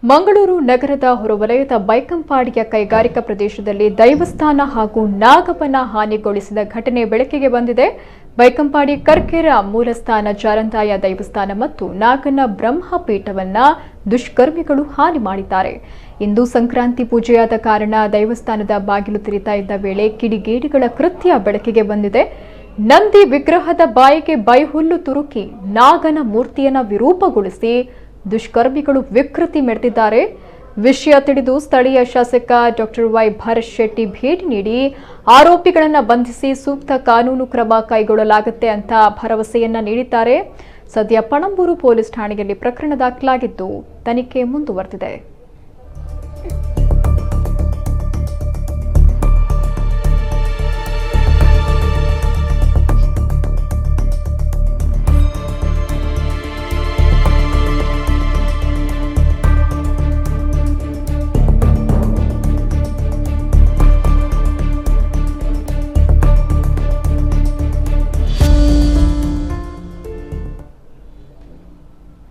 ಮಂಗಳೂರು ನಗರದ ಹೊರವಲಯದ ಬೈಕಂಪಾಡಿಯ ಕೈಗಾರಿಕಾ ಪ್ರದೇಶದಲ್ಲಿ ದೈವಸ್ಥಾನ ಹಾಗೂ ನಾಗಪ್ಪನ ಹಾನಿಗೊಳಿಸಿದ ಘಟನೆ ಬೆಳಕಿಗೆ ಬಂದಿದೆ. ಬೈಕಂಪಾಡಿ ಕರ್ಕೆರ ಮೂಲಸ್ಥಾನ ಜಾರಂದಾಯ ದೈವಸ್ಥಾನ ಮತ್ತು ನಾಗನ ಬ್ರಹ್ಮಪೀಠವನ್ನ ದುಷ್ಕರ್ಮಿಗಳು ಹಾನಿ ಮಾಡಿದ್ದಾರೆ. ಇಂದು ಸಂಕ್ರಾಂತಿ ಪೂಜೆಯಾದ ಕಾರಣ ದೈವಸ್ಥಾನದ ಬಾಗಿಲು ತೆರೆಯುತ್ತಾ ಇದ್ದ ವೇಳೆ ಕಿಡಿಗೇಡಿಗಳ ಕೃತ್ಯ ಬೆಳಕಿಗೆ ಬಂದಿದೆ. ನಂದಿ ವಿಗ್ರಹದ ಬಾಯಿಗೆ ಬೈಹುಲ್ಲು ತುರುಕಿ ನಾಗನ ಮೂರ್ತಿಯನ್ನ ವಿರೂಪಗೊಳಿಸಿ ದುಷ್ಕರ್ಮಿಗಳು ವಿಕೃತಿ ಮೆರೆದಿದ್ದಾರೆ. ವಿಷಯ ತಿಳಿದು ಸ್ಥಳೀಯ ಶಾಸಕ ಡಾಕ್ಟರ್ ವೈ ಭರತ್ ಶೆಟ್ಟಿ ಭೇಟಿ ನೀಡಿ ಆರೋಪಿಗಳನ್ನು ಬಂಧಿಸಿ ಸೂಕ್ತ ಕಾನೂನು ಕ್ರಮ ಕೈಗೊಳ್ಳಲಾಗುತ್ತೆ ಅಂತ ಭರವಸೆಯನ್ನ ನೀಡಿದ್ದಾರೆ. ಸದ್ಯ ಪಣಂಬೂರು ಪೊಲೀಸ್ ಠಾಣೆಯಲ್ಲಿ ಪ್ರಕರಣ ದಾಖಲಾಗಿದ್ದು ತನಿಖೆ ಮುಂದುವರೆದಿದೆ.